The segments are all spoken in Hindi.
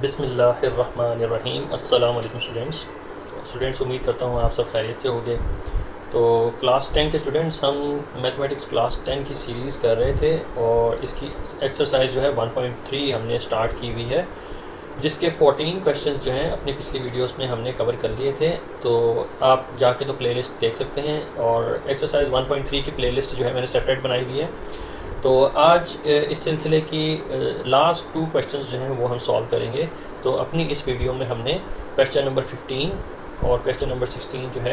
बिस्मिल्लाहिर्रहमानिर्रहीम। अस्सलाम वालेकुम स्टूडेंट्स, उम्मीद करता हूँ आप सब खैरियत से होंगे। तो क्लास 10 के स्टूडेंट्स, हम मैथमेटिक्स क्लास 10 की सीरीज़ कर रहे थे और इसकी एक्सरसाइज जो है 1.3 हमने स्टार्ट की हुई है, जिसके 14 क्वेश्चंस जो हैं अपनी पिछली वीडियोस में हमने कवर कर लिए थे। तो आप जाके तो प्लेलिस्ट देख सकते हैं और एक्सरसाइज 1.3 की प्लेलिस्ट जो है मैंने सेपरेट बनाई हुई है। तो आज इस सिलसिले की लास्ट 2 क्वेश्चंस जो हैं वो हम सॉल्व करेंगे। तो अपनी इस वीडियो में हमने क्वेश्चन नंबर 15 और क्वेश्चन नंबर 16 जो है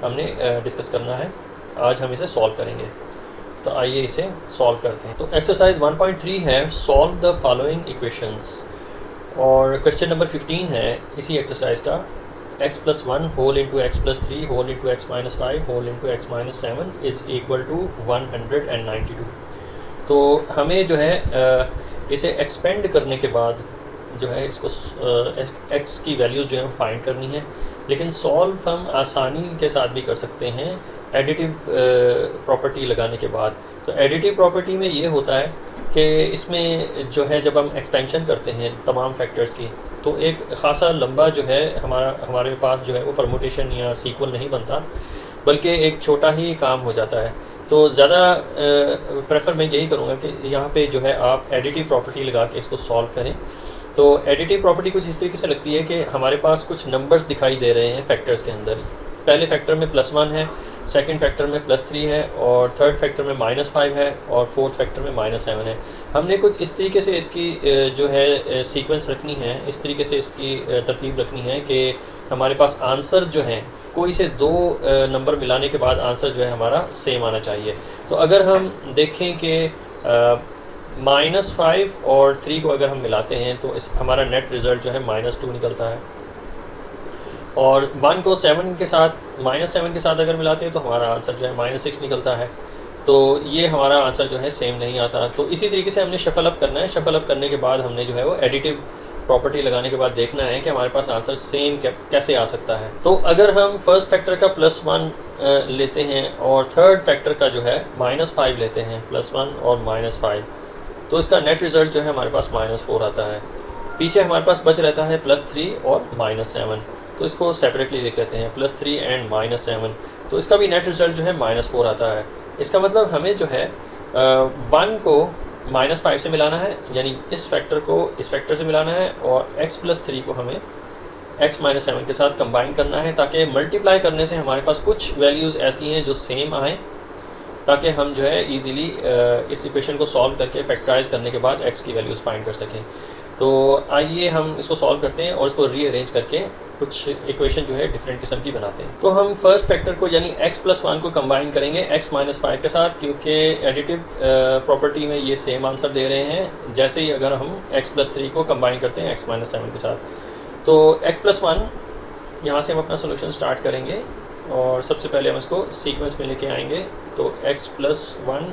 हमने डिस्कस करना है। आज हम इसे सॉल्व करेंगे, तो आइए इसे सॉल्व करते हैं। तो एक्सरसाइज 1.3 है, सॉल्व द फॉलोइंग इक्वेशंस, और क्वेश्चन नंबर 15 है इसी एक्सरसाइज का, x+1 whole into x+3 whole into x-5 whole into x-7 is equal to 192। तो हमें जो है इसे एक्सपेंड करने के बाद जो है इसको x की वैल्यूज़ जो है फाइंड करनी है, लेकिन सॉल्व हम आसानी के साथ भी कर सकते हैं एडिटिव प्रॉपर्टी लगाने के बाद। तो एडिटिव प्रॉपर्टी में ये होता है कि इसमें जो है जब हम एक्सपेंशन करते हैं तमाम फैक्टर्स की, तो एक ख़ासा लंबा जो है हमारे पास जो है वो परमुटेशन या सीक्वल नहीं बनता, बल्कि एक छोटा ही काम हो जाता है। तो ज़्यादा प्रेफर मैं यही करूँगा कि यहाँ पे जो है आप एडिटिव प्रॉपर्टी लगा के इसको सॉल्व करें। तो एडिटिव प्रॉपर्टी कुछ इस तरीके से लगती है कि हमारे पास कुछ नंबर्स दिखाई दे रहे हैं फैक्टर्स के अंदर। पहले फैक्टर में +1 है, सेकंड फैक्टर में +3 है, और थर्ड फैक्टर में -5 है, और फोर्थ फैक्टर में -7 है। हमने कुछ इस तरीके से इसकी जो है सीक्वेंस रखनी है, इस तरीके से इसकी तरतीब रखनी है कि हमारे पास आंसर जो हैं कोई से 2 नंबर मिलाने के बाद आंसर जो है हमारा सेम आना चाहिए। तो अगर हम देखें कि -5 और 3 को अगर हम मिलाते हैं तो हमारा नेट रिज़ल्ट जो है -2 निकलता है, और 1 को 7 के साथ -7 के साथ अगर मिलाते हैं तो हमारा आंसर जो है -6 निकलता है। तो ये हमारा आंसर जो है सेम नहीं आता। तो इसी तरीके से हमने शफल अप करना है। शफल अप करने के बाद हमने जो है वो एडिटिव प्रॉपर्टी लगाने के बाद देखना है कि हमारे पास आंसर सेम कैसे आ सकता है। तो अगर हम फर्स्ट फैक्टर का +1 लेते हैं और थर्ड फैक्टर का जो है -5 लेते हैं, +1 और -5, तो इसका नेट रिज़ल्ट जो है हमारे पास -4 आता है। पीछे हमारे पास बच रहता है +3 और -7, तो इसको सेपरेटली लिख लेते हैं, +3 एंड -7। तो इसका भी नेट रिज़ल्ट जो है -4 आता है। इसका मतलब हमें जो है 1 को -5 से मिलाना है, यानी इस फैक्टर को इस फैक्टर से मिलाना है, और x+3 को हमें x-7 के साथ कंबाइन करना है, ताकि मल्टीप्लाई करने से हमारे पास कुछ वैल्यूज़ ऐसी हैं जो सेम आएँ, ताकि हम जो है इजीली इस इक्वेशन को सॉल्व करके फैक्टराइज करने के बाद x की वैल्यूज़ फाइंड कर सकें। तो आइए हम इसको सॉल्व करते हैं और इसको रीअरेंज करके कुछ इक्वेशन जो है डिफरेंट किस्म की बनाते हैं। तो हम फर्स्ट फैक्टर को यानी x+1 को कंबाइन करेंगे x-5 के साथ, क्योंकि एडिटिव प्रॉपर्टी में ये सेम आंसर दे रहे हैं जैसे ही अगर हम x+3 को कंबाइन करते हैं x-7 के साथ। तो x+1 यहाँ से हम अपना सोल्यूशन स्टार्ट करेंगे, और सबसे पहले हम इसको सीक्वेंस में लेके आएंगे। तो x+1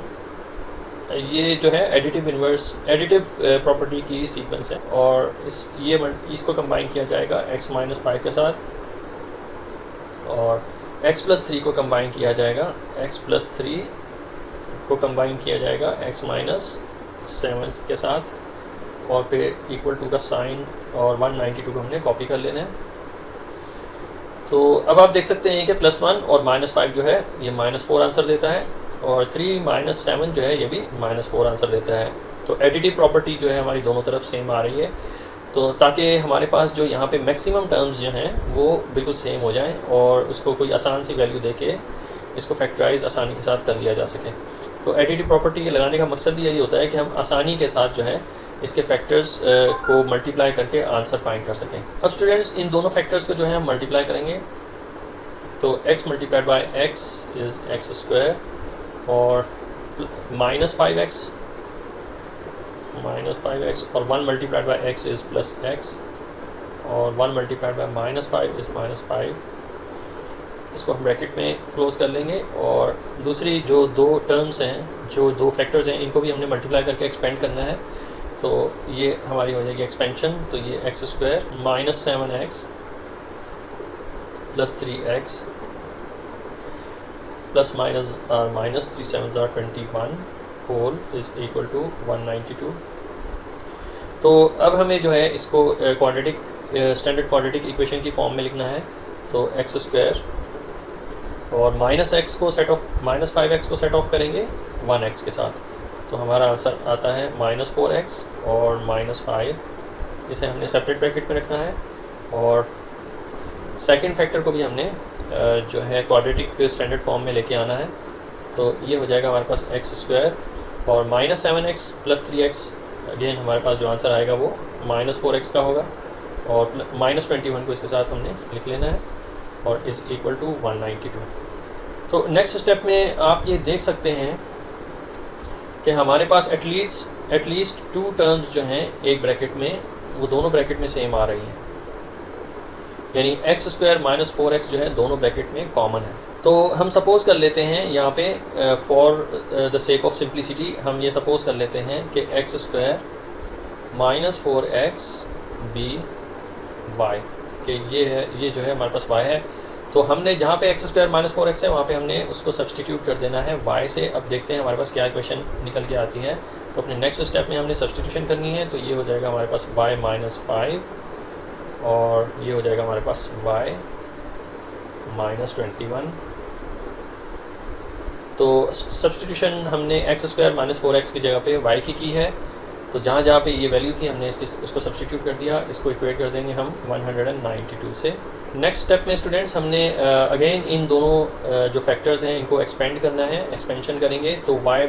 ये जो है एडिटिव प्रॉपर्टी की सीक्वेंस है, और इसको कंबाइन किया जाएगा x-5 के साथ, और x+3 को कंबाइन किया जाएगा x+3 को कंबाइन किया जाएगा x-7 के साथ, और फिर इक्वल टू का साइन और 192 को हमने कॉपी कर लेना है। तो अब आप देख सकते हैं कि +1 और -5 जो है ये -4 आंसर देता है, और 3 - 7 जो है ये भी -4 आंसर देता है। तो एडिटिव प्रॉपर्टी जो है हमारी दोनों तरफ सेम आ रही है, तो ताकि हमारे पास जो यहाँ पे मैक्सिमम टर्म्स जो हैं वो बिल्कुल सेम हो जाएं, और उसको कोई आसान सी वैल्यू देके इसको फैक्टराइज आसानी के साथ कर लिया जा सके। तो एडिटिव प्रॉपर्टी लगाने का मकसद यही होता है कि हम आसानी के साथ जो है इसके फैक्टर्स को मल्टीप्लाई करके आंसर फाइंड कर सकें। अब स्टूडेंट्स, इन दोनों फैक्टर्स को जो है हम मल्टीप्लाई करेंगे। तो x multiplied by x is x², और -5x और 1 multiplied by x is +x, और 1 मल्टीप्लाइड बाई -5 इज़ -5। इसको हम ब्रैकेट में क्लोज कर लेंगे, और दूसरी जो 2 टर्म्स हैं, जो 2 फैक्टर्स हैं, इनको भी हमने मल्टीप्लाई करके एक्सपेंड करना है। तो ये हमारी हो जाएगी एक्सपेंशन। तो ये x² -7x +3x plus minus minus 3 7 21 whole is equal to 192। तो तो अब हमें जो है इसको क्वाड्रेटिक स्टैंडर्ड क्वाड्रेटिक इक्वेशन की फॉर्म में लिखना है। तो एक्स स्क्वायर और -x को सेट ऑफ -5x को सेट ऑफ करेंगे 1x के साथ, तो हमारा आंसर आता है -4x और -5। इसे हमने सेपरेट ब्रैकेट में रखना है और सेकंड फैक्टर को भी हमने जो है क्वाड्रेटिक स्टैंडर्ड फॉर्म में लेके आना है। तो ये हो जाएगा हमारे पास एक्स स्क्वायर और -7x + 3x, अगेन हमारे पास जो आंसर आएगा वो -4x का होगा और -21 को इसके साथ हमने लिख लेना है और इज़ इक्वल टू 192। तो नेक्स्ट स्टेप में आप ये देख सकते हैं कि हमारे पास एटलीस्ट 2 टर्म्स जो हैं एक ब्रैकेट में, वो दोनों ब्रैकेट में सेम आ रही हैं, यानी एक्स स्क्वायर -4x जो है दोनों ब्रैकेट में कॉमन है। तो हम सपोज़ कर लेते हैं यहाँ पे for the sake of simplicity हम ये सपोज़ कर लेते हैं कि x square -4x B Y, कि ये जो है हमारे पास y है। तो हमने जहाँ पे एक्स स्क्वायर -4x है वहाँ पे हमने उसको सब्सटीट्यूट कर देना है y से। अब देखते हैं हमारे पास क्या इक्वेशन निकल के आती है। तो अपने नेक्स्ट स्टेप में हमने सब्सटीट्यूशन करनी है। तो ये हो जाएगा हमारे पास y -5 और ये हो जाएगा हमारे पास y -21। तो सब्सटीट्यूशन हमने एक्स स्क्वायर -4x की जगह पे y की है। तो जहाँ जहाँ पे ये वैल्यू थी हमने उसको सब्सटीट्यूट कर दिया। इसको इक्वेट कर देंगे हम 192 से। नेक्स्ट स्टेप में स्टूडेंट्स हमने अगेन इन दोनों जो फैक्टर्स हैं इनको एक्सपेंड करना है। एक्सपेंशन करेंगे तो y ×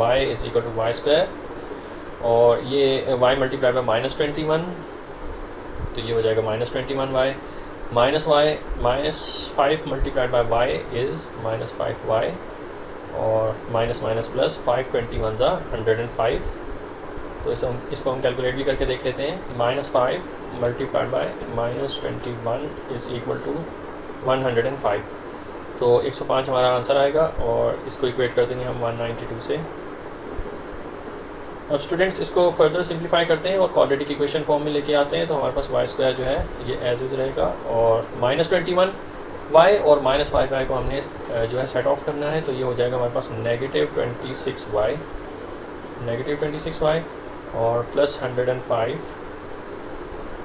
y is equal to y square और ये y × -21, तो ये हो जाएगा -21y -5 × y इज़ -5y और माइनस प्लस 521 105। तो इसको हम कैलकुलेट भी करके देख लेते हैं। -5 × -21 इज़ इक्वल टू 105। तो 105 हमारा आंसर आएगा और इसको इक्वेट कर देंगे हम 192 से। अब स्टूडेंट्स इसको फर्दर सिंप्लीफाई करते हैं और क्वाड्रेटिक इक्वेशन फॉर्म में लेके आते हैं। तो हमारे पास y स्क्वायर जो है ये एज इज़ रहेगा और -21y और -5y को हमने जो है सेट ऑफ करना है। तो ये हो जाएगा हमारे पास -26y और +105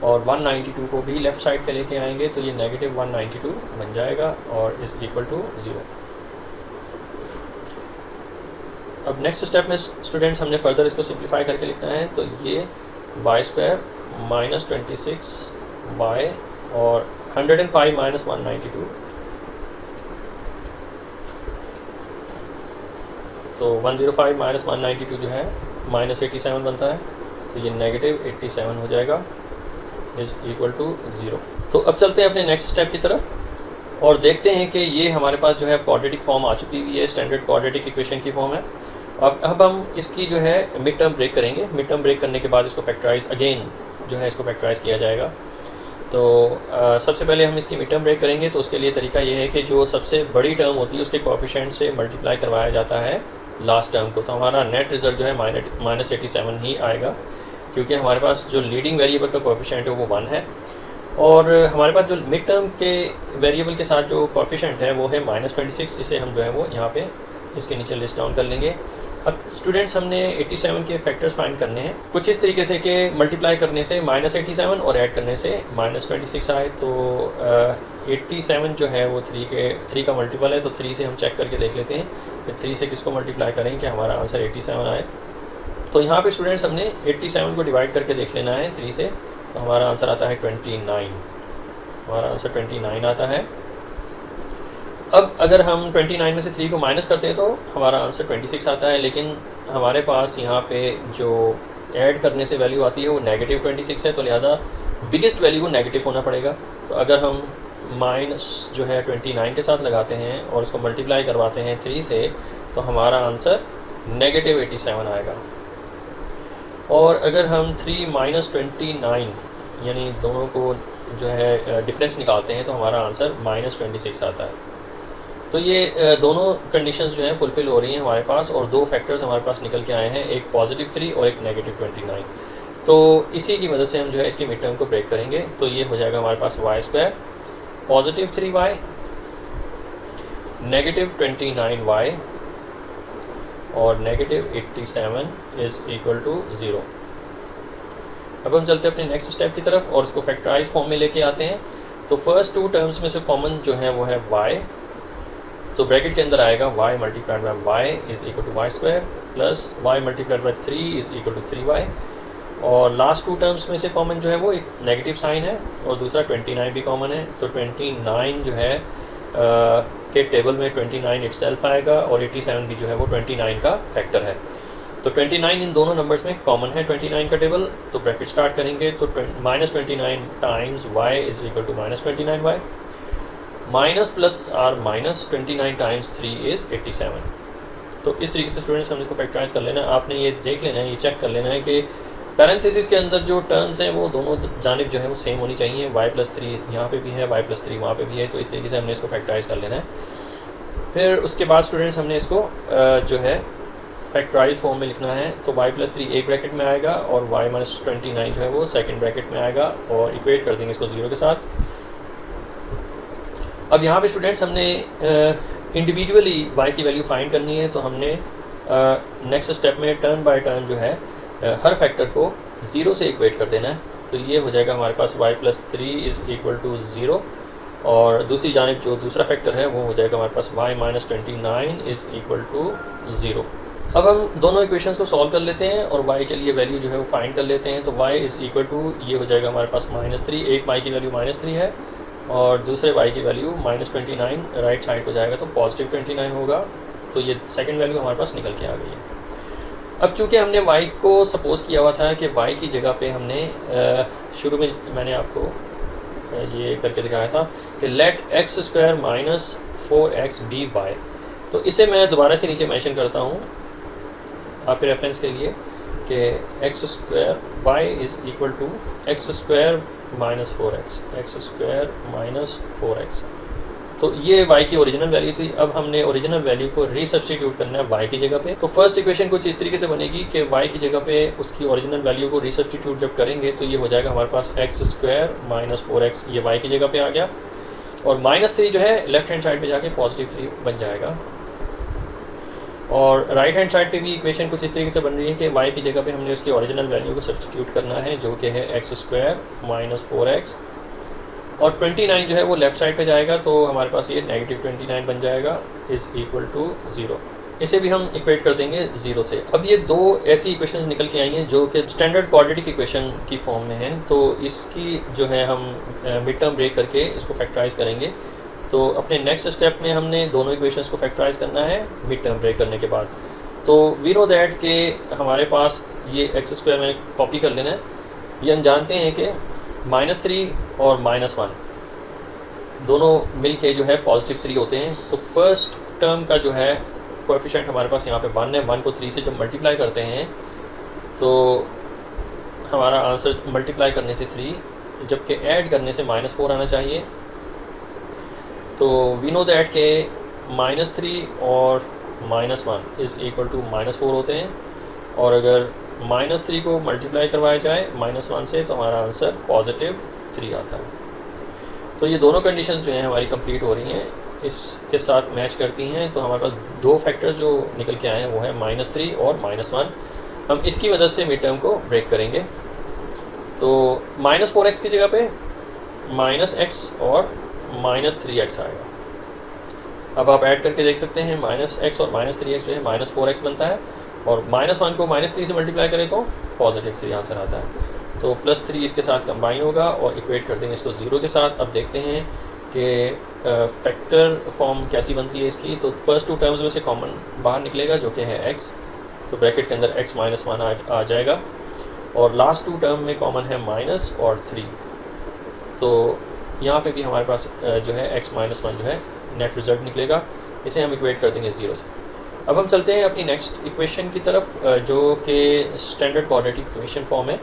और 192 को भी लेफ़्ट साइड पे लेके आएंगे तो ये -192 बन जाएगा और इज़ इक्वल टू 0। अब नेक्स्ट स्टेप में स्टूडेंट्स हमने फर्दर इसको सिंप्लीफाई करके लिखना है। तो ये y स्क्वायर -26y और 105 - 192, तो 105 - 192 जो है -87 बनता है। तो ये -87 हो जाएगा इज़ इक्वल टू 0। तो अब चलते हैं अपने नेक्स्ट स्टेप की तरफ और देखते हैं कि ये हमारे पास जो है क्वाड्रेटिक फॉर्म आ चुकी हुई है, स्टैंडर्ड क्वाड्रेटिक इक्वेशन की फॉर्म है। अब हम इसकी जो है मिड टर्म ब्रेक करेंगे। मिड टर्म ब्रेक करने के बाद इसको फैक्टराइज अगेन जो है इसको फैक्टराइज किया जाएगा। तो सबसे पहले हम इसकी मिड टर्म ब्रेक करेंगे। तो उसके लिए तरीका ये है कि जो सबसे बड़ी टर्म होती है उसके कोएफिशिएंट से मल्टीप्लाई करवाया जाता है लास्ट टर्म को। तो हमारा नेट रिज़ल्ट जो है -87 ही आएगा क्योंकि हमारे पास जो लीडिंग वेरिएबल का कोएफिशिएंट है वो 1 है और हमारे पास जो मिड टर्म के वेरिएबल के साथ जो कोएफिशिएंट है वो है -26। इसे हम जो है वो यहाँ पे इसके नीचे लिस्ट डाउन कर लेंगे। अब स्टूडेंट्स हमने 87 के फैक्टर्स फाइंड करने हैं कुछ इस तरीके से कि मल्टीप्लाई करने से -87 और ऐड करने से -26 आए। तो 87 जो है वो 3 का मल्टीपल है। तो 3 से हम चेक करके देख लेते हैं कि 3 से किसको मल्टीप्लाई करें कि हमारा आंसर 87 आए। तो यहाँ पे स्टूडेंट्स हमने 87 को डिवाइड करके देख लेना है 3 से। तो हमारा आंसर आता है 29। हमारा आंसर 29 आता है। अब अगर हम 29 में से 3 को माइनस करते हैं तो हमारा आंसर 26 आता है, लेकिन हमारे पास यहाँ पे जो ऐड करने से वैल्यू आती है वो -26 है। तो लिहाजा बिगेस्ट वैल्यू को नेगेटिव होना पड़ेगा। तो अगर हम माइनस जो है 29 के साथ लगाते हैं और उसको मल्टीप्लाई करवाते हैं 3 से तो हमारा आंसर -87 आएगा। और अगर हम 3 - 29 यानी दोनों को जो है डिफरेंस निकालते हैं तो हमारा आंसर -26 आता है। तो ये दोनों कंडीशंस जो हैं फुलफ़िल हो रही हैं हमारे पास और 2 फैक्टर्स हमारे पास निकल के आए हैं, एक +3 और एक -29। तो इसी की मदद से हम जो है इसकी मिड टर्म को ब्रेक करेंगे। तो ये हो जाएगा हमारे पास y स्क्वायर +3y -29y और -87 इज़ इक्वल टू 0। अब हम चलते हैं अपने नेक्स्ट स्टेप की तरफ और उसको फैक्टराइज फॉर्म में लेके आते हैं। तो फर्स्ट टू टर्म्स में से कॉमन जो है वो है y, तो ब्रैकेट के अंदर आएगा y multiplied by Y is equal to Y square plus y multiplied by 3 is equal to 3y। और लास्ट टू टर्म्स में से कॉमन जो है वो एक नेगेटिव साइन है और दूसरा 29 भी कॉमन है। तो 29 जो है के टेबल में 29 इटसेल्फ आएगा और 87 भी जो है वो 29 का फैक्टर है। तो 29 इन दोनों नंबर्स में कॉमन है 29 का टेबल। तो ब्रैकेट स्टार्ट करेंगे तो -29 times y is equal to -29y minus plus are -29 times 3 is 87। तो इस तरीके से स्टूडेंट्स हमने इसको फैक्टराइज कर लेना है। आपने ये देख लेना है, ये चेक कर लेना है कि पैरेंथेसिस के अंदर जो टर्म्स हैं वो दोनों जानिब जो है वो सेम होनी चाहिए। y+3 यहाँ पे भी है, y+3 वहाँ पे भी है। तो इस तरीके से हमने इसको फैक्टराइज कर लेना है। फिर उसके बाद स्टूडेंट्स हमने इसको जो है फैक्टराइज फॉर्म में लिखना है। तो y+3 एक ब्रैकेट में आएगा और y-29 जो है वो सेकंड ब्रैकेट में आएगा और इक्वेट कर देंगे इसको 0 के साथ। अब यहाँ पे स्टूडेंट्स हमने इंडिविजुअली y की वैल्यू फाइंड करनी है। तो हमने नेक्स्ट स्टेप में टर्न बाय टर्न जो है हर फैक्टर को 0 से इक्वेट कर देना है। तो ये हो जाएगा हमारे पास y+3 इज़ इक्वल टू 0 और दूसरी जानिब जो दूसरा फैक्टर है वो हो जाएगा हमारे पास y-29 इज़ इक्वल टू 0। अब हम दोनों इक्वेशंस को सॉल्व कर लेते हैं और y के लिए वैल्यू जो है वो फाइंड कर लेते हैं। तो y इज़ इक्वल टू ये हो जाएगा हमारे पास -3, एक y की वैल्यू -3 है और दूसरे y की वैल्यू -29 राइट साइड को जाएगा तो पॉजिटिव 29 होगा। तो ये सेकंड वैल्यू हमारे पास निकल के आ गई है। अब चूँकि हमने y को सपोज़ किया हुआ था कि y की जगह पे हमने शुरू में मैंने आपको ये करके दिखाया था कि late x² - 4x B y। तो इसे मैं दोबारा से नीचे मेंशन करता हूँ आपके रेफरेंस के लिए कि x² y is equal to x² - 4x, x² - 4x। तो ये y की ओरिजिनल वैल्यू थी। अब हमने ओरिजिनल वैल्यू को रीसब्स्टिट्यूट करना है y की जगह पे। तो फर्स्ट इक्वेशन कुछ इस तरीके से बनेगी कि y की जगह पे उसकी ओरिजिनल वैल्यू को रीसब्स्टिट्यूट जब करेंगे तो ये हो जाएगा हमारे पास x² - 4x, ये y की जगह पे आ गया और -3 जो है लेफ्ट हैंड साइड पे जाके +3 बन जाएगा। और राइट हैंड साइड पे भी इक्वेशन कुछ इस तरीके से बन रही है कि y की जगह पे हमने उसकी ओरिजिनल वैल्यू को सब्स्टिट्यूट करना है जो कि है x² - 4x और 29 जो है वो लेफ़्ट साइड पे जाएगा तो हमारे पास ये -29 बन जाएगा इज़ इक्वल टू 0। इसे भी हम इक्वेट कर देंगे 0 से। अब ये दो ऐसी इक्वेशंस निकल के आई हैं जो कि स्टैंडर्ड क्वाड्रेटिक इक्वेशन की फॉर्म में हैं। तो इसकी जो है हम मिड टर्म ब्रेक करके इसको फैक्टराइज करेंगे। तो अपने नेक्स्ट स्टेप में हमने दोनों इक्वेशंस को फैक्टराइज करना है मिड टर्म ब्रेक करने के बाद। तो वी नो दैट कि हमारे पास ये x² मैंने कॉपी कर लेना है। ये हम जानते हैं कि -3 और -1 दोनों मिल के जो है +3 होते हैं। तो फर्स्ट टर्म का जो है कोएफिशिएंट हमारे पास यहाँ पे 1 है। 1 को 3 से जब मल्टीप्लाई करते हैं तो हमारा आंसर मल्टीप्लाई करने से 3, जबकि ऐड करने से -4 आना चाहिए। तो वी नो दैट के -3 और -1 इज़ इक्वल टू -4 होते हैं और अगर -3 को मल्टीप्लाई करवाया जाए -1 से तो हमारा आंसर +3 आता है। तो ये दोनों कंडीशंस जो हैं हमारी कंप्लीट हो रही हैं, इसके साथ मैच करती हैं। तो हमारे पास दो फैक्टर्स जो निकल के आए हैं वो है -3 और -1। हम इसकी मदद से मिड टर्म को ब्रेक करेंगे। तो -4x की जगह पे -x और -3x आएगा। अब आप ऐड करके देख सकते हैं -x और -3x जो है -4x बनता है और -1 को -3 से मल्टीप्लाई करें तो +3 आंसर आता है। तो +3 इसके साथ कंबाइन होगा और इक्वेट कर देंगे इसको 0 के साथ। अब देखते हैं कि फैक्टर फॉर्म कैसी बनती है इसकी। तो फर्स्ट टू टर्म्स में से कॉमन बाहर निकलेगा जो कि है x, तो ब्रैकेट के अंदर x-1 आ जाएगा और लास्ट टू टर्म में कॉमन है माइनस और 3। तो यहाँ पे भी हमारे पास जो है x-1 जो है नेट रिज़ल्ट निकलेगा। इसे हम इक्वेट कर देंगे 0 से। अब हम चलते हैं अपनी नेक्स्ट इक्वेशन की तरफ जो कि स्टैंडर्ड क्वाड्रेटिक इक्वेशन फॉर्म है।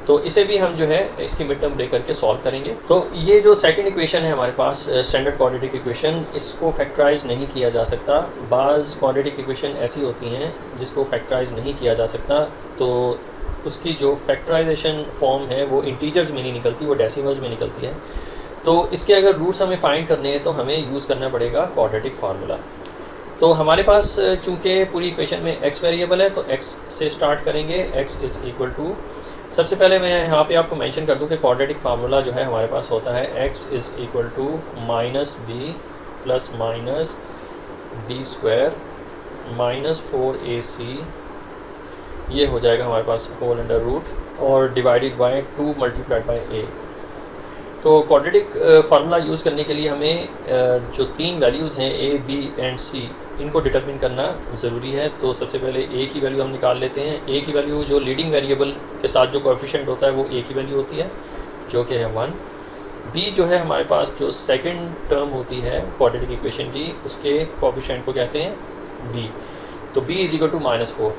तो इसे भी हम जो है इसकी मिड टर्म ब्रेक करके सॉल्व करेंगे। तो ये जो सेकंड इक्वेशन है हमारे पास स्टैंडर्ड क्वाड्रेटिक इक्वेशन, इसको फैक्टराइज नहीं किया जा सकता। बाज़ क्वाड्रेटिक इक्वेशन ऐसी होती हैं जिसको फैक्टराइज नहीं किया जा सकता। तो उसकी जो फैक्टराइजेशन फॉर्म है वो इंटीजर्स में नहीं निकलती, वो डेसिमल्स में निकलती है। तो इसके अगर रूट्स हमें फाइंड करने हैं तो हमें यूज़ करना पड़ेगा क्वाड्रेटिक फार्मूला। तो हमारे पास चूँकि पूरी इक्वेशन में x वेरिएबल है तो x से स्टार्ट करेंगे। x इज़ इक्वल टू, सबसे पहले मैं यहाँ पे आपको मेंशन कर दूँ कि क्वाड्रेटिक फार्मूला जो है हमारे पास होता है x is equal to minus B plus minus B square minus 4ac, ये हो जाएगा हमारे पास होल अंडर रूट और divided by 2 multiplied by a। तो क्वाड्रेटिक फार्मूला यूज़ करने के लिए हमें जो 3 वैल्यूज़ हैं a, b एंड c, इनको डिटरमिन करना ज़रूरी है। तो सबसे पहले a की वैल्यू हम निकाल लेते हैं। a की वैल्यू जो लीडिंग वेरिएबल के साथ जो कोएफिशिएंट होता है वो a की वैल्यू होती है जो कि है 1। b जो है हमारे पास जो सेकंड टर्म होती है क्वाड्रेटिक इक्वेशन की, उसके कोएफिशिएंट को कहते हैं b। तो b इज़ इक्वल टू -4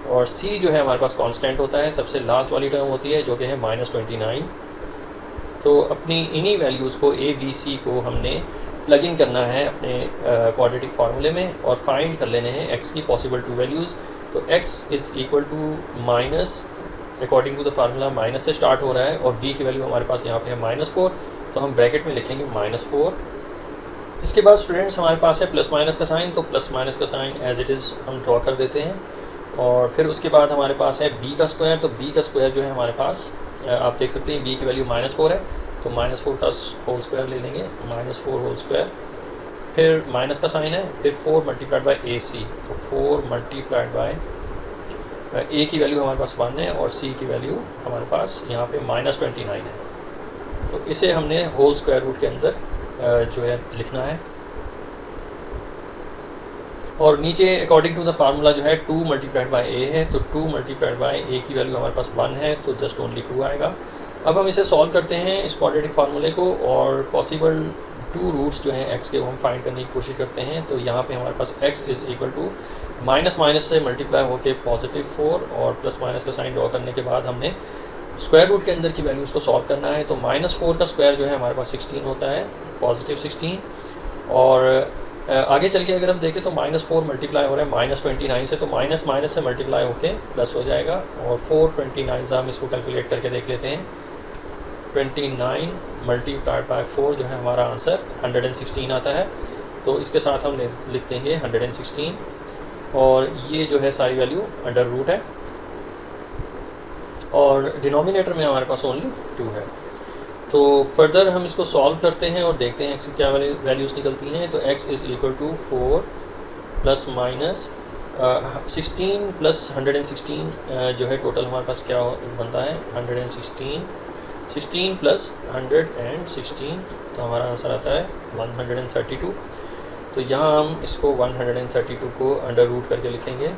और c जो है हमारे पास कांस्टेंट होता है, सबसे लास्ट वाली टर्म होती है जो कि है -29। तो अपनी इन्हीं वैल्यूज़ को a, b, c को हमने प्लग इन करना है अपने क्वाड्रेटिक फार्मूले में और फाइंड कर लेने हैं x की पॉसिबल 2 वैल्यूज़। तो x is equal to minus, according to the formula minus से स्टार्ट हो रहा है और b की वैल्यू हमारे पास यहाँ पे है -4, तो हम ब्रैकेट में लिखेंगे -4। इसके बाद स्टूडेंट्स हमारे पास है प्लस माइनस का साइन, तो प्लस माइनस का साइन एज इट इज़ हम ड्रॉ कर देते हैं। और फिर उसके बाद हमारे पास है b का स्क्वायर, तो b का स्क्वायर जो है हमारे पास आप देख सकते हैं b की वैल्यू -4 है, तो -4 का होल स्क्वायर ले लेंगे, -4 होल स्क्वायर। फिर माइनस का साइन है, फिर 4 मल्टीप्लाइड बाय ac, तो 4 मल्टीप्लाइड बाय a की वैल्यू हमारे पास 1 है और c की वैल्यू हमारे पास यहाँ पे -29 है। तो इसे हमने होल स्क्वायर रूट के अंदर जो है लिखना है। और नीचे अकॉर्डिंग टू द फार्मूला जो है 2 मल्टीप्लाइड बाय a है, तो 2 मल्टीप्लाइड बाय a की वैल्यू हमारे पास 1 है, तो जस्ट ओनली 2 आएगा। अब हम इसे सॉल्व करते हैं इस क्वाड्रेटिक फार्मूले को और पॉसिबल 2 रूट्स जो हैं x के वो हम फाइंड करने की कोशिश करते हैं। तो यहाँ पे हमारे पास x is equal to minus minus से मल्टीप्लाई होकर +4 और प्लस माइनस का साइन ड्रॉ करने के बाद हमने स्क्वायर रूट के अंदर की वैल्यूज़ को सॉल्व करना है। तो -4 का स्क्वायर जो है हमारे पास 16 होता है, +16। और आगे चल के अगर हम देखें तो -4 मल्टीप्लाई हो रहा है -29 से, तो माइनस माइनस से मल्टीप्लाई होके प्लस हो जाएगा। और 429 हम इसको कैलकुलेट करके देख लेते हैं। 29 मल्टीप्लाइड बाय 4 जो है हमारा आंसर 116 आता है। तो इसके साथ हम लिख देंगे 116 और ये जो है सारी वैल्यू अंडर रूट है और डिनोमिनेटर में हमारे पास ओनली 2 है। तो फर्दर हम इसको सॉल्व करते हैं और देखते हैं x की क्या वैल्यूज़ निकलती हैं। तो x is equal to 4 plus minus 16 plus 116 जो है टोटल हमारे पास क्या बनता है 16 प्लस 116, तो हमारा आंसर आता है 132। तो यहाँ हम इसको 132 को अंडर रूट करके लिखेंगे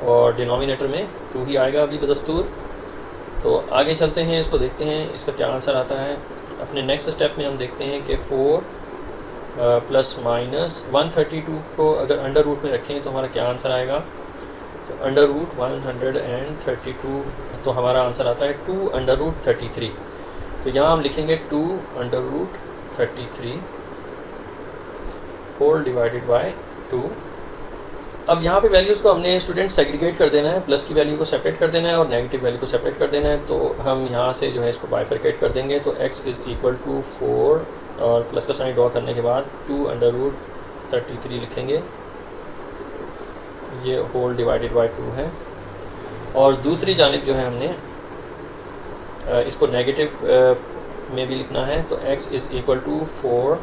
और डिनोमिनेटर में 2 ही आएगा अभी बदस्तूर। तो आगे चलते हैं, इसको देखते हैं इसका क्या आंसर आता है। अपने नेक्स्ट स्टेप में हम देखते हैं कि 4 प्लस माइनस 132 को अगर अंडर रूट में रखें तो हमारा क्या आंसर आएगा। तो अंडर रूट 132, तो हमारा आंसर आता है 2 अंडर रूट 33। तो यहाँ हम लिखेंगे 2 under root 33 whole divided by 2। अब यहाँ पे वैल्यूज़ को हमने स्टूडेंट सेग्रीगेट कर देना है, प्लस की वैल्यू को सेपरेट कर देना है और नेगेटिव वैल्यू को सेपरेट कर देना है। तो हम यहाँ से जो है इसको बाइफरकेट कर देंगे। तो x इज़ इक्वल टू 4 और प्लस का साइन ड्रॉ करने के बाद 2 अंडर रूट 33 लिखेंगे, ये होल डिवाइडेड बाय 2 है। और दूसरी जानिब जो है हमने इसको नेगेटिव में भी लिखना है। तो x is equal to 4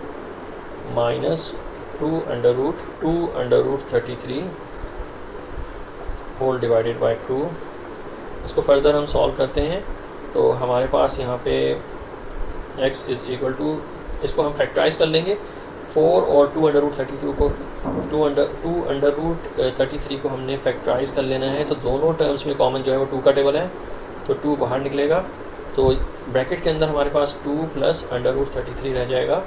minus 2 under root 33 whole divided by 2। इसको फर्दर हम सॉल्व करते हैं। तो हमारे पास यहाँ पे x इज़ इक्वल टू, इसको हम फैक्टराइज कर लेंगे 4 और 2 अंडर रूट 33 को 2 अंडर रूट 33 को हमने फैक्टराइज कर लेना है। तो दोनों टर्म्स में कॉमन जो है वो 2 का टेबल है, तो 2 बाहर निकलेगा। तो ब्रैकेट के अंदर हमारे पास 2 प्लस अंडर रूट 33 रह जाएगा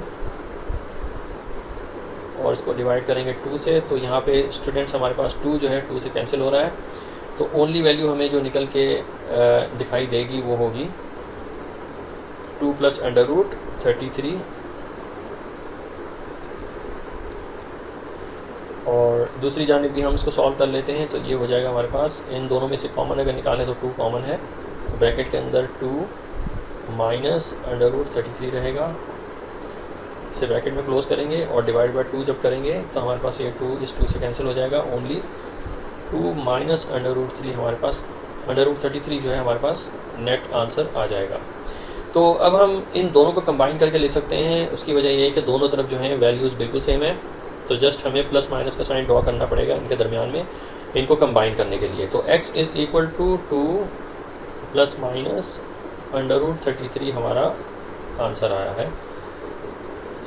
और इसको डिवाइड करेंगे 2 से। तो यहाँ पे स्टूडेंट्स हमारे पास 2 जो है 2 से कैंसिल हो रहा है। तो ओनली वैल्यू हमें जो निकल के दिखाई देगी वो होगी 2 प्लस अंडर रूट 33। और दूसरी जानिब भी हम इसको सॉल्व कर लेते हैं। तो ये हो जाएगा हमारे पास, इन दोनों में से कॉमन अगर निकालें तो 2 कॉमन है। तो ब्रैकेट के अंदर 2 माइनस अंडर रूट 33 रहेगा। से ब्रैकेट में क्लोज करेंगे और डिवाइड बाय 2 जब करेंगे तो हमारे पास ये 2 इस 2 से कैंसिल हो जाएगा। ओनली 2 माइनस √3 हमारे पास √33 जो है हमारे पास नेट आंसर आ जाएगा। तो अब हम इन दोनों को कंबाइन करके ले सकते हैं। उसकी वजह ये है कि दोनों तरफ जो है वैल्यूज़ बिल्कुल सेम है, तो जस्ट हमें प्लस माइनस का साइन ड्रॉ करना पड़ेगा इनके दरमियान में इनको कंबाइन करने के लिए। तो x is equal to 2 plus minus √33 हमारा आंसर आया है।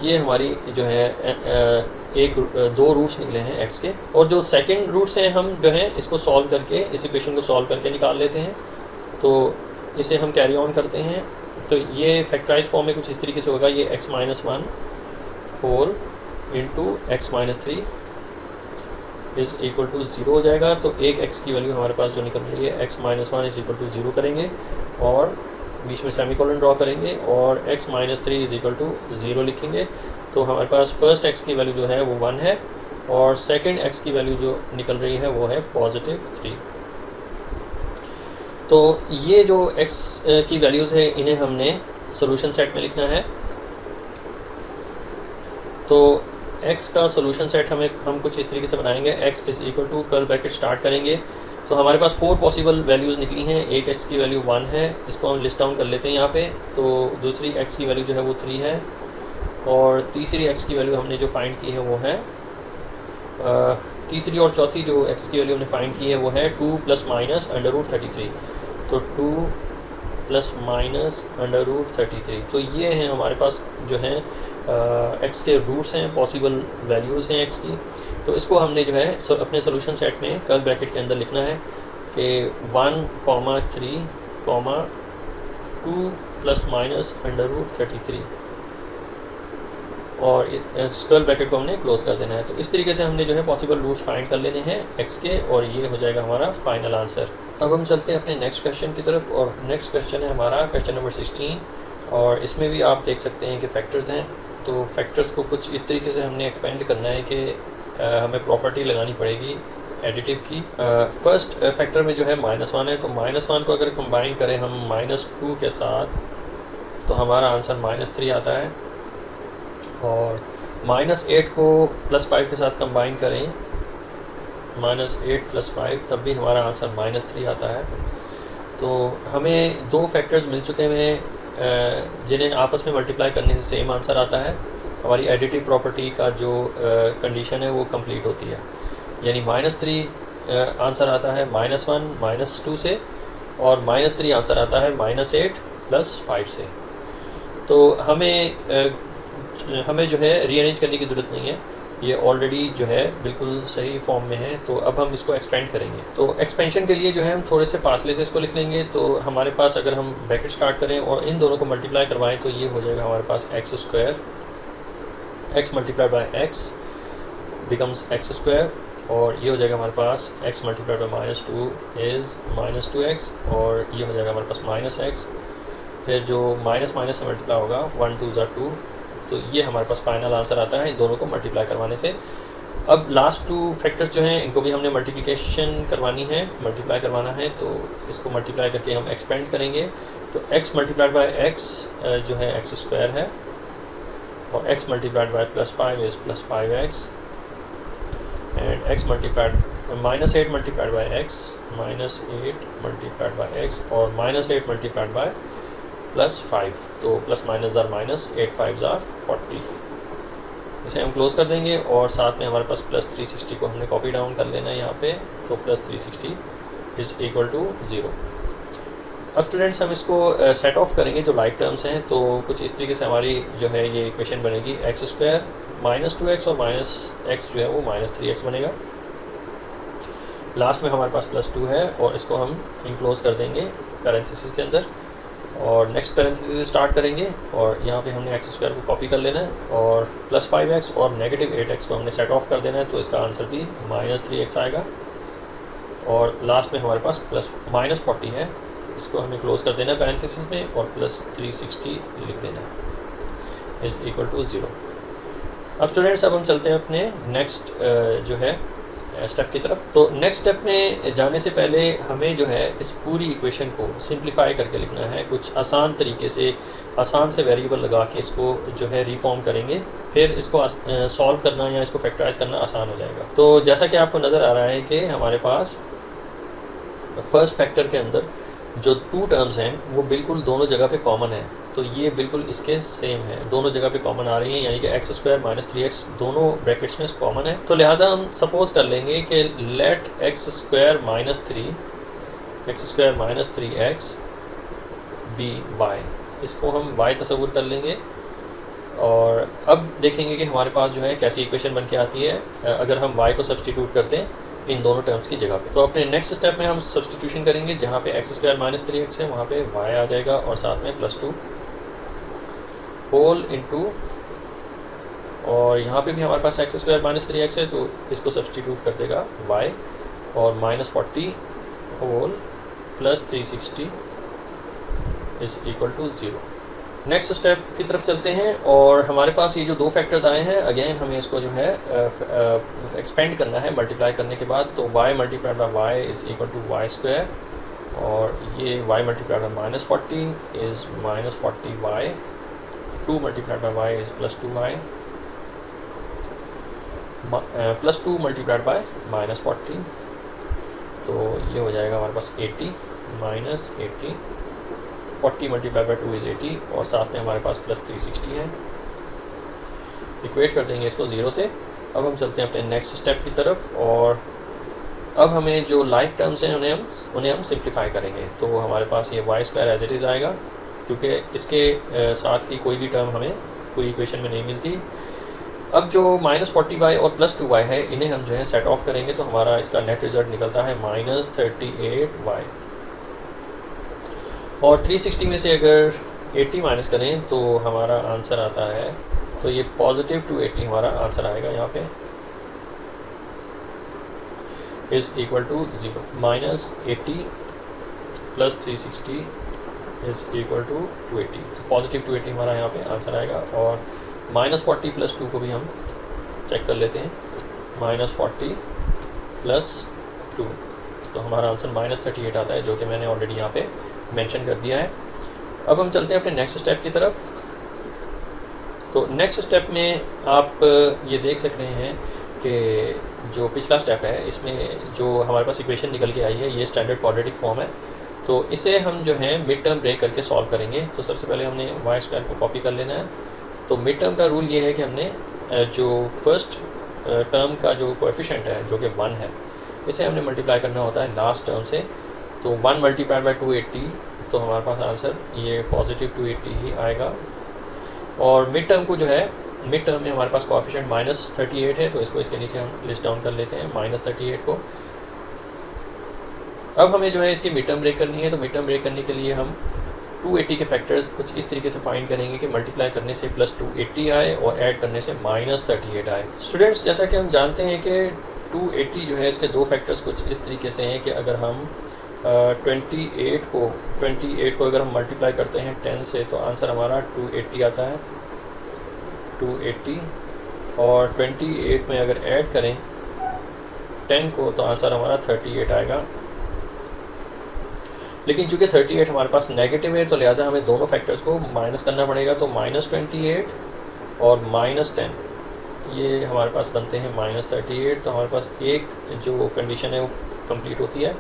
ये हमारी जो है दो रूट्स निकले हैं x के, और जो सेकंड रूट्स हैं हम जो है इसको सॉल्व करके, इस इक्वेशन को सॉल्व करके निकाल लेते हैं। तो इसे हम कैरी ऑन करते हैं। तो ये फैक्टराइज फॉर्म में कुछ इस तरीके से होगा, ये x-1 whole into x-3 is equal to 0 हो जाएगा। तो एक x की वैल्यू हमारे पास जो निकल रही है x-1 इज़ इक्वल टू 0 करेंगे और बीच में सेमीकोलन ड्रॉ करेंगे और x-3 इज़ इक्वल टू 0 लिखेंगे। तो हमारे पास फर्स्ट x की वैल्यू जो है वो 1 है और सेकंड x की वैल्यू जो निकल रही है वो है +3। तो ये जो x की वैल्यूज़ है इन्हें हमने सॉल्यूशन सेट में लिखना है। तो x का सॉल्यूशन सेट हम कुछ इस तरीके से बनाएंगे। x is equal to curly bracket start करेंगे तो हमारे पास 4 पॉसिबल वैल्यूज़ निकली हैं। एक x की वैल्यू 1 है, इसको हम लिस्ट डाउन कर लेते हैं यहाँ पे। तो दूसरी x की वैल्यू जो है वो 3 है और तीसरी x की वैल्यू हमने जो फाइंड की है वो है तीसरी और चौथी जो x की वैल्यू हमने फाइंड की है वो है 2 प्लस माइनस √33। तो 2 प्लस माइनस √33, तो ये हैं हमारे पास जो है x के रूट्स हैं, पॉसिबल वैल्यूज़ हैं x की। तो इसको हमने जो है अपने सोल्यूशन सेट में कर्ली ब्रैकेट के अंदर लिखना है कि 1, 3, 2 प्लस माइनस √33 और इस कर्ली ब्रैकेट को हमने क्लोज कर देना है। तो इस तरीके से हमने जो है पॉसिबल रूट्स फाइंड कर लेने हैं x के और ये हो जाएगा हमारा फाइनल आंसर। अब हम चलते हैं अपने नेक्स्ट क्वेश्चन की तरफ और नेक्स्ट क्वेश्चन है हमारा क्वेश्चन नंबर 16 और इसमें भी आप देख सकते हैं कि फैक्टर्स हैं। तो फैक्टर्स को कुछ इस तरीके से हमने एक्सपेंड करना है कि हमें प्रॉपर्टी लगानी पड़ेगी एडिटिव की। फर्स्ट फैक्टर में जो है -1 है, तो -1 को अगर कंबाइन करें हम -2 के साथ तो हमारा आंसर -3 आता है और -8 को +5 के साथ कंबाइन करें -8 + 5 तब भी हमारा आंसर -3 आता है। तो हमें दो फैक्टर्स मिल चुके हैं जिन्हें आपस में मल्टीप्लाई करने से सेम आंसर आता है। हमारी एडिटिव प्रॉपर्टी का जो कंडीशन है वो कंप्लीट होती है, यानी -3 आंसर आता है -1 -2 से और -3 आंसर आता है -8 + 5 से। तो हमें जो है रीअरेंज करने की ज़रूरत नहीं है, ये ऑलरेडी जो है बिल्कुल सही फॉर्म में है। तो अब हम इसको एक्सपेंड करेंगे। तो एक्सपेंशन के लिए जो है हम थोड़े से फासले से इसको लिख लेंगे। तो हमारे पास अगर हम ब्रैकेट स्टार्ट करें और इन दोनों को मल्टीप्लाई करवाएं तो ये हो जाएगा हमारे पास x² x multiplied by x becomes x² और ये हो जाएगा हमारे पास x multiplied by -2 is -2x और ये हो जाएगा हमारे पास -x। फिर जो माइनस माइनस से मल्टीप्लाई होगा 1 2 ज़ा 2, तो ये हमारे पास फाइनल आंसर आता है इन दोनों को मल्टीप्लाई करवाने से। अब लास्ट 2 फैक्टर्स जो हैं इनको भी हमने मल्टीप्लिकेशन करवानी है, मल्टीप्लाई करवाना है। तो इसको मल्टीप्लाई करके हम एक्सपेंड करेंगे। तो x मल्टीप्लाइड बाय x जो है x² है और x multiplied by +5 is +5x and x multiplied -8 multiplied by x -8 multiplied by x और -8 मल्टीप्लाइड बाय +5। तो प्लस माइनस ज़ार माइनस 8 5 ज़ार 40। इसे हम क्लोज़ कर देंगे और साथ में हमारे पास +360 को हमने कॉपी डाउन कर लेना है यहाँ पे। तो +360 इज़ इक्वल टू 0। अब स्टूडेंट्स हम इसको सेट ऑफ करेंगे जो लाइक टर्म्स हैं। तो कुछ इस तरीके से हमारी जो है ये इक्वेशन बनेगी x² -2x और -x जो है वो -3x बनेगा। लास्ट में हमारे पास +2 है और इसको हम इनक्लोज़ कर देंगे पैरेंथेसिस के अंदर और नेक्स्ट पैरेंथेसिस से स्टार्ट करेंगे और यहाँ पे हमने x² को कॉपी कर लेना है और +5x और -8x को हमने सेट ऑफ कर देना है। तो इसका आंसर भी -3x आएगा और लास्ट में हमारे पास -40 है, इसको हमें क्लोज़ कर देना है पैरेंथेसिस में और +360 लिख देना है इज़ इक्वल टू 0। अब स्टूडेंट्स अब हम चलते हैं अपने नेक्स्ट जो है स्टेप की तरफ। तो नेक्स्ट स्टेप में जाने से पहले हमें जो है इस पूरी इक्वेशन को सिंप्लीफाई करके लिखना है। कुछ आसान तरीके से, आसान से वेरिएबल लगा के इसको जो है रिफॉर्म करेंगे फिर इसको सॉल्व करना या इसको फैक्टराइज करना आसान हो जाएगा। तो जैसा कि आपको नज़र आ रहा है कि हमारे पास फर्स्ट फैक्टर के अंदर जो 2 टर्म्स हैं वो बिल्कुल दोनों जगह पे कॉमन है, तो ये बिल्कुल इसके सेम है, दोनों जगह पे कॉमन आ रही हैं, यानी कि x स्क्वायर माइनस 3x दोनों ब्रैकेट्स में कॉमन है। तो लिहाजा हम सपोज कर लेंगे कि let x square minus 3x be y, इसको हम y तस्वुर कर लेंगे। और अब देखेंगे कि हमारे पास जो है कैसी इक्वेशन बन के आती है अगर हम y को सब्सटीट्यूट करते हैं इन दोनों टर्म्स की जगह पे। तो अपने नेक्स्ट स्टेप में हम सब्सटीट्यूशन करेंगे, जहाँ पे x स्क्वायर माइनस 3x है वहाँ पे y आ जाएगा और साथ में +2 होल इंटू, और यहाँ पे भी हमारे पास x स्क्वायर माइनस 3x है तो इसको सब्सटीट्यूट कर देगा y, और -40 whole plus 360 is equal to 0। Next step की तरफ चलते हैं, और हमारे पास ये जो 2 फैक्टर्स आए हैं अगेन हमें इसको जो है एक्सपेंड करना है मल्टीप्लाई करने के बाद। तो y multiplied by Y is equal to Y square, और ये y multiplied by -40 is -40y, 2 multiplied by Y is +2y, +2 multiplied by -40, तो ये हो जाएगा हमारे पास 80 माइनस 80, 40 मल्टीप्लाई बाई 2 इज़ 80, और साथ में हमारे पास +360 है। इक्वेट कर देंगे इसको 0 से। अब हम चलते हैं अपने नेक्स्ट स्टेप की तरफ, और अब हमें जो लाइक टर्म्स हैं उन्हें हम सिंप्लीफाई करेंगे। तो हमारे पास ये y square as it is आएगा, क्योंकि इसके साथ की कोई भी टर्म हमें पूरी इक्वेशन में नहीं मिलती। अब जो -40y और +2y है इन्हें हम जो है सेट ऑफ करेंगे, तो हमारा इसका नेट रिज़ल्ट निकलता है -38y, और 360 में से अगर 80 माइनस करें तो हमारा आंसर आता है, तो ये पॉजिटिव 280 हमारा आंसर आएगा यहाँ पे, is equal to 0। -80 plus 360 is equal to 280, तो पॉजिटिव 280 हमारा यहाँ पे आंसर आएगा। और -40 प्लस 2 को भी हम चेक कर लेते हैं, -40 प्लस 2, तो हमारा आंसर -38 आता है, जो कि मैंने ऑलरेडी यहाँ पे मेंशन कर दिया है। अब हम चलते हैं अपने नेक्स्ट स्टेप की तरफ। तो नेक्स्ट स्टेप में आप ये देख सक रहे हैं कि जो पिछला स्टेप है इसमें जो हमारे पास इक्वेशन निकल के आई है ये स्टैंडर्ड क्वाड्रेटिक फॉर्म है, तो इसे हम जो है मिड टर्म ब्रेक करके सॉल्व करेंगे। तो सबसे पहले हमने वाई स्क्वायर को कॉपी कर लेना है। तो मिड टर्म का रूल ये है कि हमने जो फर्स्ट टर्म का जो कोएफिशिएंट है जो कि 1 है, इसे हमने मल्टीप्लाई करना होता है लास्ट टर्म से। तो 1 मल्टीप्लाइड बाई 280, तो हमारे पास आंसर ये पॉजिटिव 280 ही आएगा। और मिड टर्म को जो है, मिड टर्म में हमारे पास कोएफिशिएंट -38 है, तो इसको इसके नीचे हम लिस्ट डाउन कर लेते हैं -38 को। अब हमें जो है इसकी मिड टर्म ब्रेक करनी है, तो मिड टर्म ब्रेक करने के लिए हम 280 के फैक्टर्स कुछ इस तरीके से फाइंड करेंगे कि मल्टीप्लाई करने से +280 आए और ऐड करने से -38 आए। स्टूडेंट्स, जैसा कि हम जानते हैं कि 280 जो है इसके 2 फैक्टर्स कुछ इस तरीके से हैं कि अगर हम 28 को अगर हम मल्टीप्लाई करते हैं 10 से, तो आंसर हमारा 280 आता है, 280। और 28 में अगर ऐड करें 10 को, तो आंसर हमारा 38 आएगा। लेकिन चूँकि 38 हमारे पास नेगेटिव है, तो लिहाजा हमें दोनों फैक्टर्स को माइनस करना पड़ेगा। तो -28 और -10 ये हमारे पास बनते हैं -38। तो हमारे पास एक जो कंडीशन है वो कंप्लीट होती है।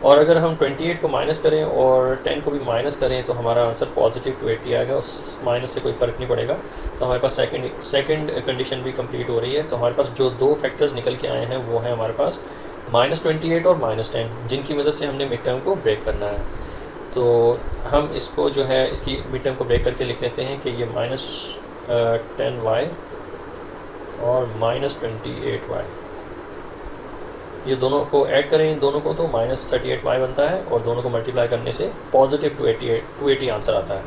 और अगर हम 28 को माइनस करें और 10 को भी माइनस करें, तो हमारा आंसर पॉजिटिव 280 आएगा, उस माइनस से कोई फ़र्क नहीं पड़ेगा। तो हमारे पास सेकंड कंडीशन भी कंप्लीट हो रही है। तो हमारे पास जो 2 फैक्टर्स निकल के आए हैं वो है हमारे पास -28 और -10, जिनकी मदद से हमने मिड टर्म को ब्रेक करना है। तो हम इसको जो है इसकी मिड टर्म को ब्रेक करके लिख लेते हैं कि ये -10y और -28y, ये दोनों को ऐड करें, इन दोनों को, तो -38y बनता है, और दोनों को मल्टीप्लाई करने से पॉजिटिव 280 आंसर आता है।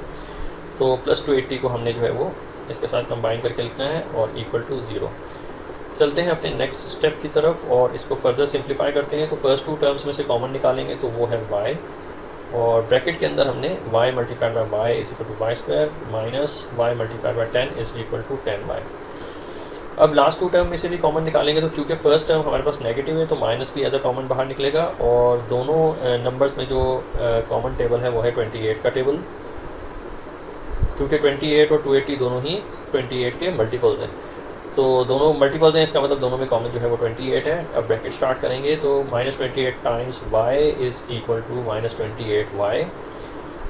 तो +280 को हमने जो है वो इसके साथ कंबाइन करके लिखना है और इक्वल टू 0। चलते हैं अपने नेक्स्ट स्टेप की तरफ और इसको फर्दर सिंप्लीफाई करते हैं। तो फर्स्ट 2 टर्म्स में से कॉमन निकालेंगे, तो वो है y, और ब्रैकेट के अंदर हमने y multiplied by y is equal to Y square minus y multiplied by 10 is equal to 10y। अब लास्ट 2 टर्म में से भी कॉमन निकालेंगे, तो चूँकि फर्स्ट टर्म हमारे पास नेगेटिव है तो माइनस भी एज अ कॉमन बाहर निकलेगा, और दोनों नंबर्स में जो कॉमन टेबल है वो है 28 का टेबल। क्योंकि 28 और 280 दोनों ही 28 के मल्टीपल्स हैं, तो दोनों मल्टीपल्स हैं, इसका मतलब दोनों में कॉमन जो है वो 28 है। अब ब्रैकेट स्टार्ट करेंगे तो -28 times y is equal to -28y,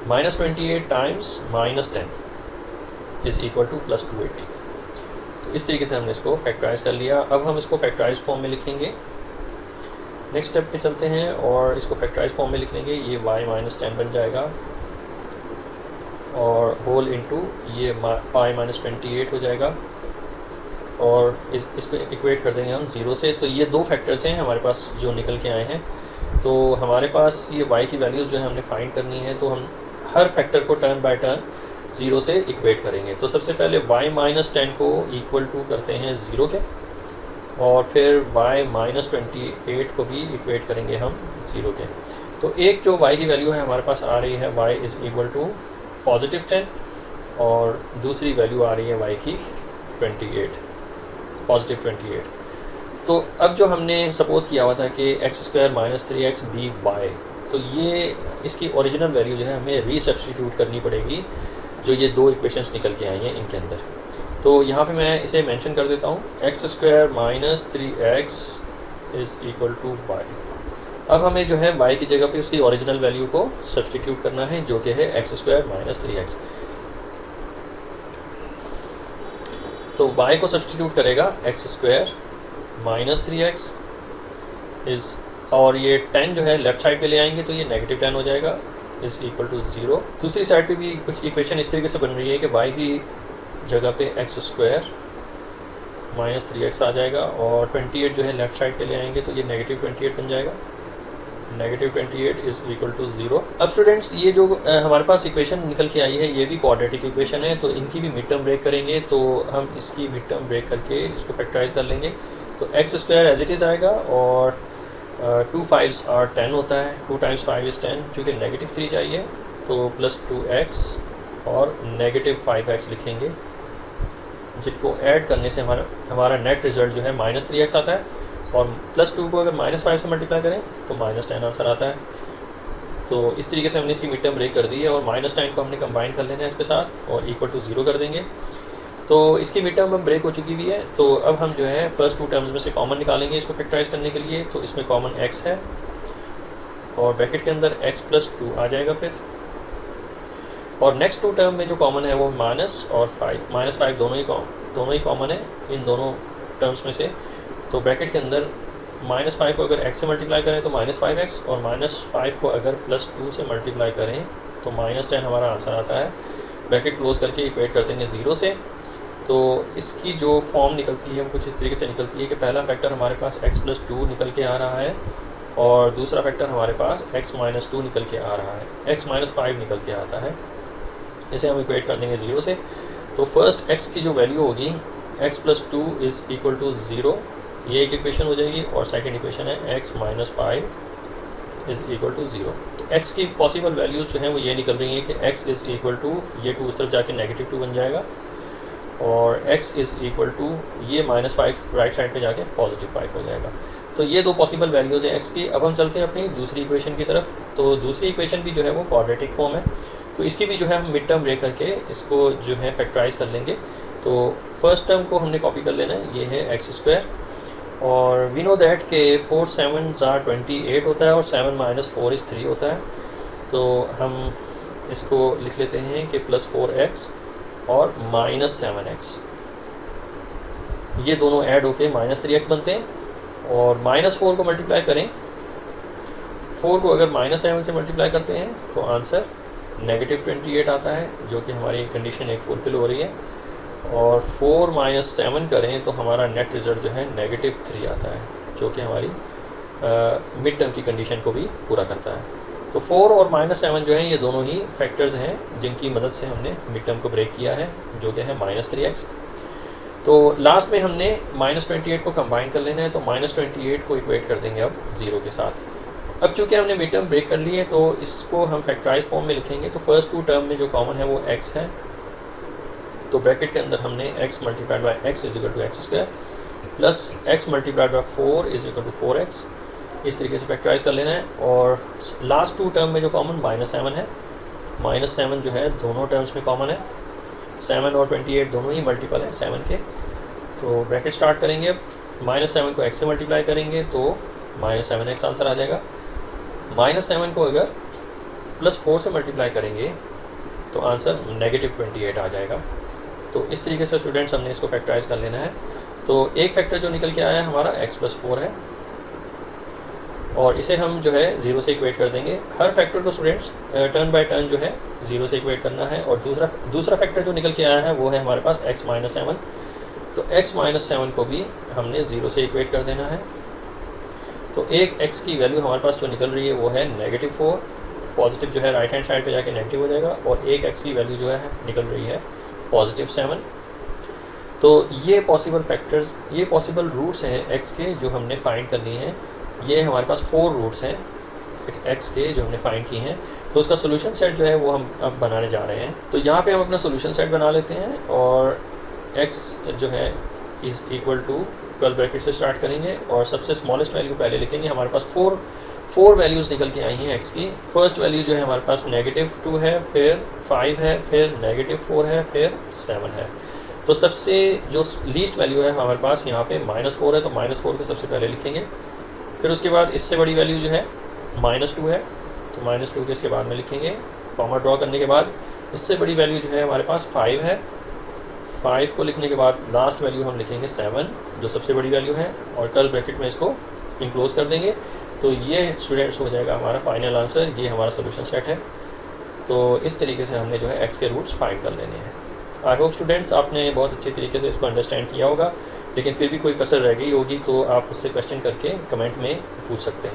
-28 times -10 is equal to +280। तो इस तरीके से हमने इसको फैक्टराइज कर लिया। अब हम इसको फैक्टराइज फॉर्म में लिखेंगे। नेक्स्ट स्टेप पे चलते हैं और इसको फैक्टराइज फॉर्म में लिख लेंगे। ये y - 10 बन जाएगा और होल इनटू ये पाई -28 हो जाएगा और इसको इक्वेट कर देंगे हम 0 से। तो ये दो फैक्टर्स हैं हमारे पास जो निकल के आए हैं। तो हमारे पास ये y की वैल्यूज़ जो है हमने फाइंड करनी है, तो हम हर फैक्टर को टर्न बाय टर्न 0 से इक्वेट करेंगे। तो सबसे पहले y - 10 को इक्वल टू करते हैं 0 के, और फिर y - 28 को भी इक्वेट करेंगे हम 0 के। तो एक जो y की वैल्यू है हमारे पास आ रही है y इज़ इक्वल टू +10 और दूसरी वैल्यू आ रही है y की 28, +28। तो अब जो हमने सपोज़ किया हुआ था कि x² - 3x b y, तो ये इसकी ओरिजिनल वैल्यू जो है हमें रीसब्स्टिट्यूट करनी पड़ेगी, जो ये दो इक्वेशंस निकल के आई हैं इनके अंदर। तो यहाँ पे मैं इसे मेंशन कर देता हूँ, x² - 3x is equal to y। अब हमें जो है y की जगह पे उसकी ओरिजिनल वैल्यू को सब्स्टिट्यूट करना है, जो कि है x² - 3x। तो y को सब्स्टिट्यूट करेगा x² - 3x इज़, और ये 10 जो है लेफ़्ट साइड पे ले आएंगे तो ये -10 हो जाएगा, इज़ इक्वल टू 0। दूसरी साइड पे भी कुछ इक्वेशन इस तरीके से बन रही है कि y की जगह पे x² - 3x आ जाएगा और 28 जो है लेफ़्ट साइड पे ले आएंगे तो ये -28 बन जाएगा, -28 इज़ इक्वल टू 0। अब स्टूडेंट्स ये जो हमारे पास इक्वेशन निकल के आई है ये भी क्वाड्रेटिक इक्वेशन है, तो इनकी भी मिड टर्म ब्रेक करेंगे। तो हम इसकी मिड टर्म ब्रेक करके इसको फैक्टराइज कर लेंगे। तो x² एज इट इज़ आएगा और 2 5s are 10 होता है, 2 टाइम्स 5 इज़ 10, चूँकि -3 चाहिए तो +2x और -5x लिखेंगे, जिनको ऐड करने से हमारा नेट रिज़ल्ट जो है -3x आता है, और +2 को अगर -5 से मल्टीप्लाई करें तो -10 आंसर आता है। तो इस तरीके से हमने इसकी मिड टर्म ब्रेक कर दी है और -10 को हमने कंबाइन कर लेना है इसके साथ और इक्वल टू 0 कर देंगे। तो इसकी मिड टर्म ब्रेक हो चुकी हुई है। तो अब हम जो है फर्स्ट 2 टर्म्स में से कॉमन निकालेंगे इसको फैक्टराइज करने के लिए। तो इसमें कॉमन x है और ब्रैकेट के अंदर x + 2 आ जाएगा फिर, और नेक्स्ट 2 टर्म में जो कॉमन है वो माइनस और 5, -5 दोनों ही कॉमन है इन दोनों टर्म्स में से। तो ब्रैकेट के अंदर -5 को अगर x से मल्टीप्लाई करें तो -5x, और -5 को अगर +2 से मल्टीप्लाई करें तो -10 हमारा आंसर आता है। ब्रैकेट क्लोज करके इक्वेट कर देंगे 0 से। तो इसकी जो फॉर्म निकलती है वो कुछ इस तरीके से निकलती है कि पहला फैक्टर हमारे पास x + 2 निकल के आ रहा है और दूसरा फैक्टर हमारे पास x - 2 निकल के आ रहा है, x - 5 निकल के आता है। इसे हम इक्वेट कर देंगे 0 से। तो फर्स्ट x की जो वैल्यू होगी x + 2 इज़ इक्वल टू 0, ये एक इक्वेशन हो जाएगी, और सेकंड इक्वेशन है x - 5 इज़ इक्वल टू 0। तो x की पॉसिबल वैल्यूज़ जो हैं वो ये निकल रही हैं कि x इज़ इक्वल टू ये 2 उस तरफ जाके -2 बन जाएगा, और x इज़ इक्वल टू ये -5 राइट साइड पे जाके +5 हो जाएगा। तो ये दो पॉसिबल वैल्यूज़ हैं x की। अब हम चलते हैं अपनी दूसरी इक्वेशन की तरफ। तो दूसरी इक्वेशन भी जो है वो क्वाड्रेटिक फॉर्म है, तो इसकी भी जो है हम मिड टर्म ब्रेक करके इसको जो है फैक्टराइज कर लेंगे। तो फर्स्ट टर्म को हमने कॉपी कर लेना है, ये है x², और वी नो दैट के 4 7s are 28 होता है और 7 - 4 is 3 होता है। तो हम इसको लिख लेते हैं कि +4x और -7x, ये दोनों ऐड होके -3x बनते हैं, और -4 को मल्टीप्लाई करें, 4 को अगर -7 से मल्टीप्लाई करते हैं तो आंसर -28 आता है, जो कि हमारी कंडीशन एक फुलफिल हो रही है। और 4 - 7 करें तो हमारा नेट रिज़ल्ट जो है -3 आता है, जो कि हमारी मिड टर्म की कंडीशन को भी पूरा करता है। तो 4 और -7 जो हैं ये दोनों ही फैक्टर्स हैं जिनकी मदद से हमने मिड टर्म को ब्रेक किया है, जो कि है -3x। तो लास्ट में हमने -28 को कंबाइन कर लेना है, तो -28 को इक्वेट कर देंगे अब 0 के साथ। अब चूँकि हमने मिड टर्म ब्रेक कर ली है तो इसको हम फैक्टराइज फॉर्म में लिखेंगे। तो फर्स्ट 2 टर्म में जो कॉमन है वो x है, तो ब्रैकेट के अंदर हमने x × x is equal to x² plus x × 4 is equal to 4x, इस तरीके से फैक्टराइज कर लेना है। और लास्ट 2 टर्म में जो कॉमन -7 है, -7 जो है दोनों टर्म्स में कॉमन है, 7 और 28 दोनों ही मल्टीपल हैं 7 के। तो ब्रैकेट स्टार्ट करेंगे, -7 को x से मल्टीप्लाई करेंगे तो -7x आंसर आ जाएगा। -7 को अगर +4 से मल्टीप्लाई करेंगे तो आंसर -28 आ जाएगा। तो इस तरीके से स्टूडेंट्स हमने इसको फैक्टराइज कर लेना है। तो एक फैक्टर जो निकल के आया है हमारा x + 4 है, और इसे हम जो है 0 से इक्वेट कर देंगे। हर फैक्टर को स्टूडेंट्स टर्न बाय टर्न जो है 0 से इक्वेट करना है। और दूसरा फैक्टर जो निकल के आया है वो है हमारे पास x - 7। तो x - 7 को भी हमने 0 से इक्वेट कर देना है। तो एक x की वैल्यू हमारे पास जो निकल रही है वो है -4, पॉजिटिव जो है राइट हैंड साइड पे जाके नेगेटिव हो जाएगा, और एक x की वैल्यू जो है निकल रही है +7। तो ये पॉसिबल फैक्टर्स, ये पॉसिबल रूट्स हैं x के जो हमने फाइंड करनी है। ये हमारे पास 4 रूट्स हैं x के जो हमने फाइंड की हैं। तो उसका सोल्यूशन सेट जो है वो हम अब बनाने जा रहे हैं। तो यहाँ पे हम अपना सोल्यूशन सेट बना लेते हैं, और x जो है is equal to curly bracket से स्टार्ट करेंगे और सबसे स्मॉलेस्ट वैल्यू पहले लिखेंगे। हमारे पास 4 वैल्यूज़ निकल के आई हैं x की। फर्स्ट वैल्यू जो है हमारे पास -2 है, फिर 5 है, फिर -4 है, फिर 7 है। तो सबसे जो लीस्ट वैल्यू है हमारे पास यहाँ पे -4 है, तो -4 को सबसे पहले लिखेंगे। फिर उसके बाद इससे बड़ी वैल्यू जो है -2 है, तो -2 के इसके बाद में लिखेंगे। कॉमा ड्रॉ करने के बाद इससे बड़ी वैल्यू जो है हमारे पास 5 है। 5 को लिखने के बाद लास्ट वैल्यू हम लिखेंगे 7, जो सबसे बड़ी वैल्यू है, और कर्ली ब्रैकेट में इसको इनक्लोज कर देंगे। तो ये स्टूडेंट्स हो जाएगा हमारा फाइनल आंसर। ये हमारा सोल्यूशन सेट है। तो इस तरीके से हमने जो है x के रूट्स फाइंड कर लेने हैं। आई होप स्टूडेंट्स आपने बहुत अच्छे तरीके से इसको अंडरस्टैंड किया होगा, लेकिन फिर भी कोई कसर रह गई होगी तो आप उससे क्वेश्चन करके कमेंट में पूछ सकते हैं।